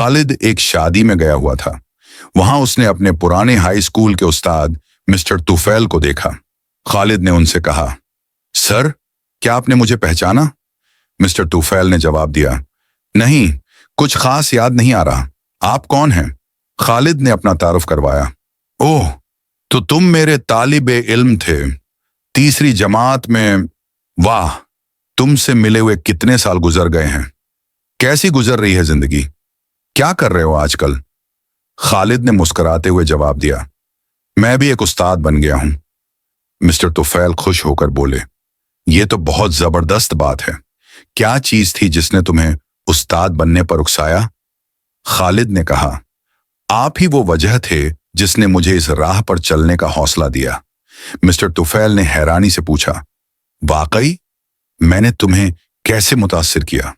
खालिद एक शादी में गया हुआ था। वहां उसने अपने पुराने हाई स्कूल के उस्ताद मिस्टर तुफैल को देखा। खालिद ने उनसे कहा, सर, क्या आपने मुझे पहचाना? मिस्टर तुफैल ने जवाब दिया, नहीं, कुछ खास याद नहीं आ रहा। आप कौन हैं? खालिद ने अपना तारुफ करवाया। ओह, तो तुम मेरे तालिबे इल्म थे, तीसरी जमात में। वाह, तुमसे मिले हुए कितने साल गुजर गए हैं। कैसी गुजर रही है जिंदगी? क्या कर रहे हो आजकल? खालिद ने मुस्कुराते हुए जवाब दिया, मैं भी एक उस्ताद बन गया हूं। मिस्टर तुफैल खुश होकर बोले, ये तो बहुत जबरदस्त बात है। क्या चीज थी जिसने तुम्हें उस्ताद बनने पर उकसाया? खालिद ने कहा, आप ही वो वजह थे जिसने मुझे इस राह पर चलने का हौसला दिया। मिस्टर तुफैल ने हैरानी से पूछा, वाकई? मैंने तुम्हें कैसे मुतासिर किया?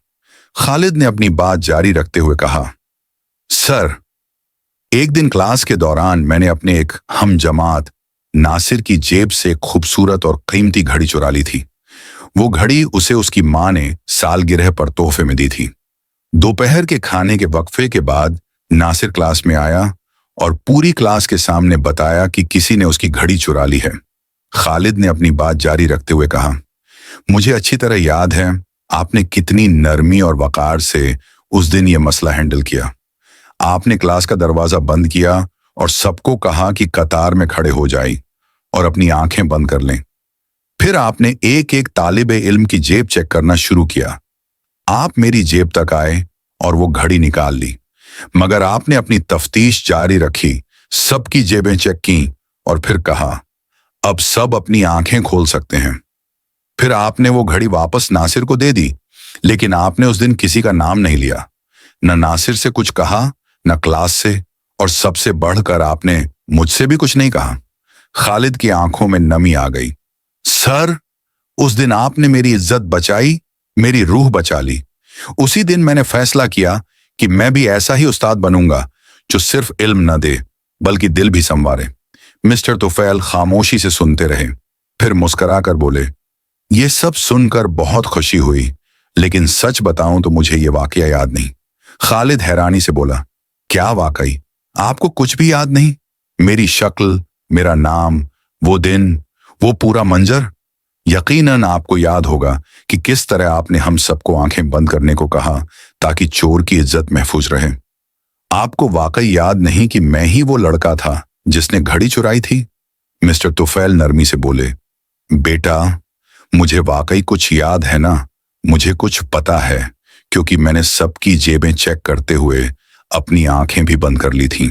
खालिद ने अपनी बात जारी रखते हुए कहा, सर, एक दिन क्लास के दौरान मैंने अपने एक हम जमात नासिर की जेब से एक खूबसूरत और कीमती घड़ी चुरा ली थी। वो घड़ी उसे उसकी मां ने सालगिरह पर तोहफे में दी थी। दोपहर के खाने के वक्फे के बाद नासिर क्लास में आया और पूरी क्लास के सामने बताया कि किसी ने उसकी घड़ी चुरा ली है। खालिद ने अपनी बात जारी रखते हुए कहा, मुझे अच्छी तरह याद है आपने कितनी नरमी और वकार से उस दिन ये मसला हैंडल किया। आपने क्लास का दरवाजा बंद किया और सबको कहा कि कतार में खड़े हो जाएं और अपनी आंखें बंद कर लें। फिर आपने एक एक तालिबे इल्म की जेब चेक करना शुरू किया। आप मेरी जेब तक आए और वो घड़ी निकाल ली, मगर आपने अपनी तफ्तीश जारी रखी, सबकी जेबें चेक की और फिर कहा, अब सब अपनी आंखें खोल सकते हैं। फिर आपने वो घड़ी वापस नासिर को दे दी, लेकिन आपने उस दिन किसी का नाम नहीं लिया, न नासिर से कुछ कहा, न क्लास से, और सबसे बढ़कर आपने मुझसे भी कुछ नहीं कहा। खालिद की आंखों में नमी आ गई। सर, उस दिन आपने मेरी इज्जत बचाई, मेरी रूह बचा ली। उसी दिन मैंने फैसला किया कि मैं भी ऐसा ही उस्ताद बनूंगा जो सिर्फ इल्म न दे बल्कि दिल भी संवारे। मिस्टर तुफैल खामोशी से सुनते रहे, फिर मुस्कुरा कर बोले, ये सब सुनकर बहुत खुशी हुई, लेकिन सच बताऊं तो मुझे ये वाकया याद नहीं। खालिद हैरानी से बोला, क्या वाकई? आपको कुछ भी याद नहीं? मेरी शक्ल, मेरा नाम, वो दिन, वो पूरा मंजर? यकीनन आपको याद होगा कि किस तरह आपने हम सबको आंखें बंद करने को कहा ताकि चोर की इज्जत महफूज रहे। आपको वाकई याद नहीं कि मैं ही वो लड़का था जिसने घड़ी चुराई थी? मिस्टर तुफैल नरमी से बोले, बेटा, मुझे वाकई कुछ याद है ना, मुझे कुछ पता है, क्योंकि मैंने सबकी जेबें चेक करते हुए अपनी आंखें भी बंद कर ली थीं।